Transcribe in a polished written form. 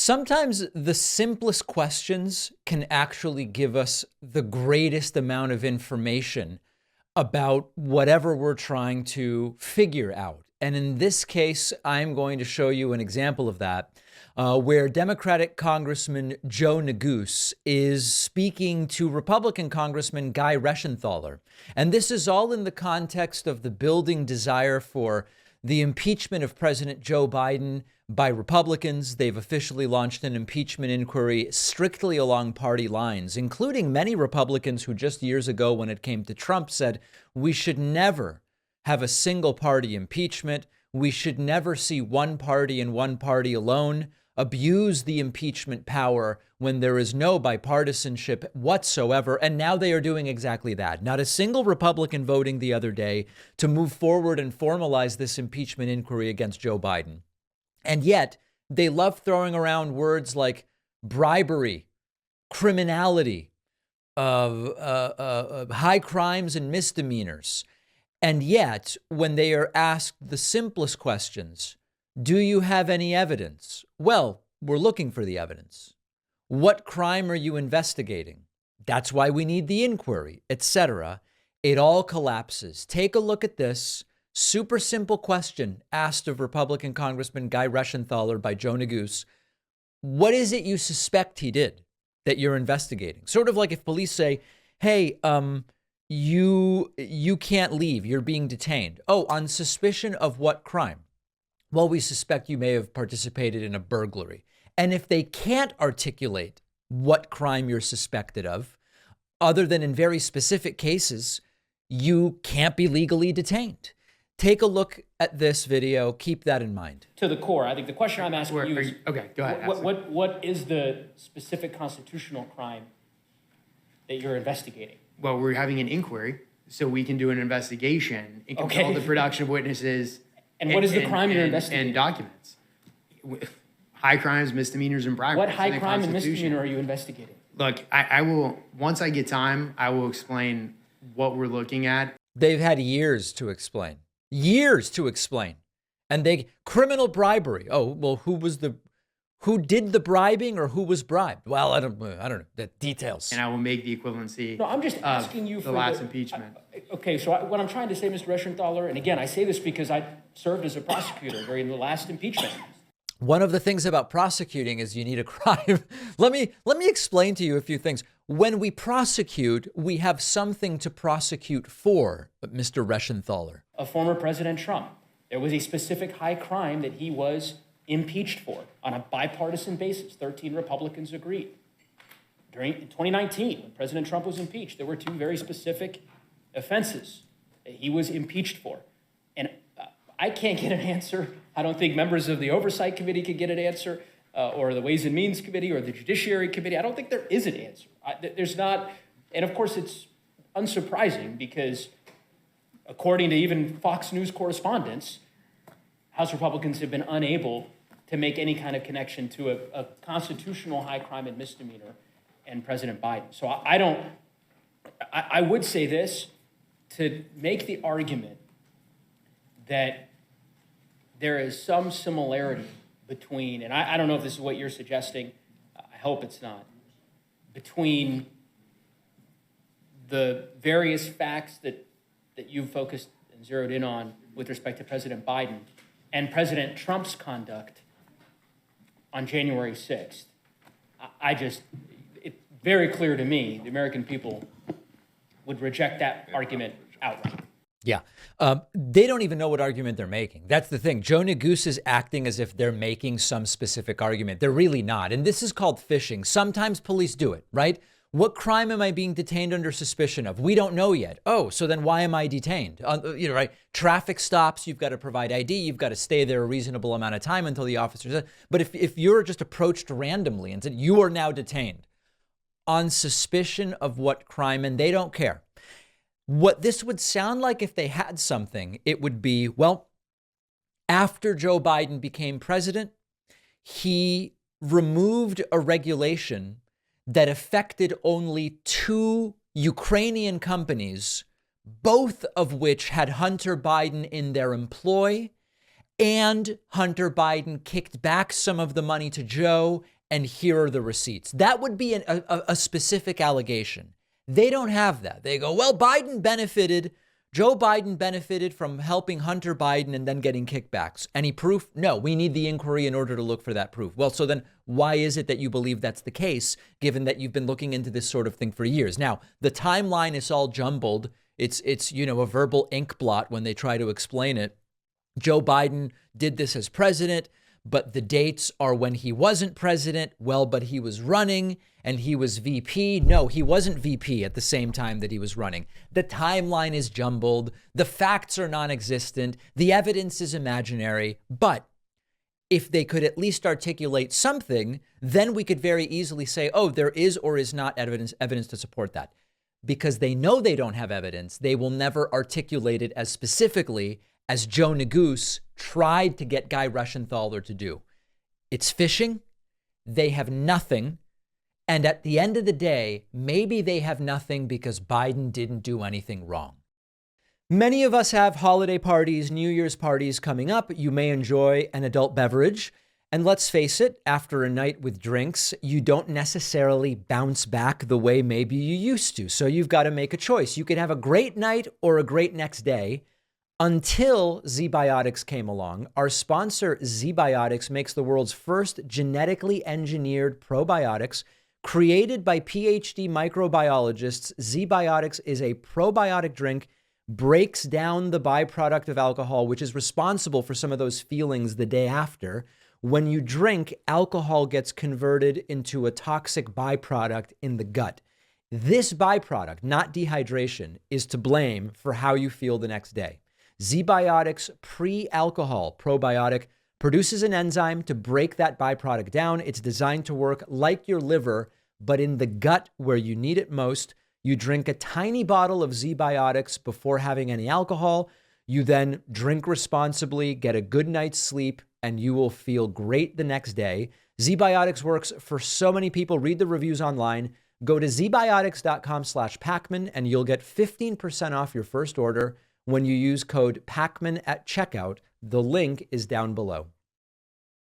Sometimes the simplest questions can actually give us the greatest amount of information about whatever we're trying to figure out. And in this case, I'm going to show you an example of that, where Democratic Congressman Joe Neguse is speaking to Republican Congressman Guy Reschenthaler. And this is all in the context of the building desire for the impeachment of President Joe Biden by Republicans. They've officially launched an impeachment inquiry strictly along party lines, including many Republicans who just years ago, when it came to Trump, said we should never have a single party impeachment. We should never see one party and one party alone abuse the impeachment power when there is no bipartisanship whatsoever. And now they are doing exactly that. Not a single Republican voting the other day to move forward and formalize this impeachment inquiry against Joe Biden. And yet they love throwing around words like bribery, criminality, high crimes and misdemeanors. And yet, when they are asked the simplest questions, do you have any evidence? Well, we're looking for the evidence. What crime are you investigating? That's why we need the inquiry, etc. It all collapses. Take a look at this super simple question asked of Republican Congressman Guy Reschenthaler by Joe Neguse. What is it you suspect he did that you're investigating? Sort of like if police say, hey, you can't leave. You're being detained. Oh, on suspicion of what crime? Well, we suspect you may have participated in a burglary. And if they can't articulate what crime you're suspected of, other than in very specific cases, you can't be legally detained. Take a look at this video. Keep that in mind. To the core, I think the question I'm asking you is, okay, go ahead. What is the specific constitutional crime that you're investigating? Well, we're having an inquiry, so we can do an investigation and control the production of witnesses. And what is the crime you're investigating? And documents. High crimes, misdemeanors, and bribery. What high crime and misdemeanor are you investigating? Look, I will, once I get time, I will explain what we're looking at. They've had years to explain. Years to explain. And criminal bribery. Oh, well, who did the bribing or who was bribed? Well, I don't know the details. And I will make the equivalency. No, I'm just asking you for the last impeachment. Okay, so what I'm trying to say, Mr. Reschenthaler, and again, I say this because I served as a prosecutor during the last impeachment. One of the things about prosecuting is you need a crime. Let me explain to you a few things. When we prosecute, we have something to prosecute for, Mr. Reschenthaler. Of former President Trump. There was a specific high crime that he was impeached for on a bipartisan basis. 13 Republicans agreed. In 2019, when President Trump was impeached, there were two very specific offenses that he was impeached for. And I can't get an answer. I don't think members of the Oversight Committee could get an answer, or the Ways and Means Committee, or the Judiciary Committee. I don't think there is an answer. There's not, and of course it's unsurprising because according to even Fox News correspondents, House Republicans have been unable to make any kind of connection to a constitutional high crime and misdemeanor and President Biden. So I would say this, to make the argument that there is some similarity between, and I don't know if this is what you're suggesting, I hope it's not, between the various facts that you've focused and zeroed in on with respect to President Biden and President Trump's conduct on January 6th. It's very clear to me, the American people would reject that argument outright. Yeah. They don't even know what argument they're making. That's the thing. Joe Neguse is acting as if they're making some specific argument. They're really not. And this is called fishing. Sometimes police do it, right? What crime am I being detained under suspicion of? We don't know yet. Oh, so then why am I detained? Right? Traffic stops, you've got to provide ID. You've got to stay there a reasonable amount of time until the officer says. But if you're just approached randomly and said, you are now detained on suspicion of what crime, and they don't care. What this would sound like if they had something, it would be, well, after Joe Biden became president, he removed a regulation that affected only 2 Ukrainian companies, both of which had Hunter Biden in their employ, and Hunter Biden kicked back some of the money to Joe, and here are the receipts. That would be a specific allegation. They don't have that. They go, well, Joe Biden benefited from helping Hunter Biden and then getting kickbacks. Any proof? No, we need the inquiry in order to look for that proof. Well, so then why is it that you believe that's the case, given that you've been looking into this sort of thing for years? Now, the timeline is all jumbled. It's a verbal ink blot when they try to explain it. Joe Biden did this as president, but the dates are when he wasn't president. Well, but he was running and he was VP. No, he wasn't VP at the same time that he was running. The timeline is jumbled. The facts are non-existent. The evidence is imaginary. But if they could at least articulate something, then we could very easily say, oh, there is or is not evidence to support that. Because they know they don't have evidence, they will never articulate it as specifically as Joe Neguse tried to get Guy Reschenthaler to do. It's fishing. They have nothing. And at the end of the day, maybe they have nothing because Biden didn't do anything wrong. Many of us have holiday parties, New Year's parties coming up. You may enjoy an adult beverage. And let's face it, after a night with drinks, you don't necessarily bounce back the way maybe you used to. So you've got to make a choice. You could have a great night or a great next day. Until ZBiotics came along. Our sponsor, ZBiotics, makes the world's first genetically engineered probiotics. Created by PhD microbiologists, ZBiotics is a probiotic drink, breaks down the byproduct of alcohol, which is responsible for some of those feelings the day after. When you drink, alcohol gets converted into a toxic byproduct in the gut. This byproduct, not dehydration, is to blame for how you feel the next day. ZBiotics pre-alcohol probiotic produces an enzyme to break that byproduct down. It's designed to work like your liver, but in the gut where you need it most. You drink a tiny bottle of ZBiotics before having any alcohol. You then drink responsibly, get a good night's sleep, and you will feel great the next day. ZBiotics works for so many people. Read the reviews online. Go to zbiotics.com/Pacman and you'll get 15% off your first order when you use code PACMAN at checkout. The link is down below.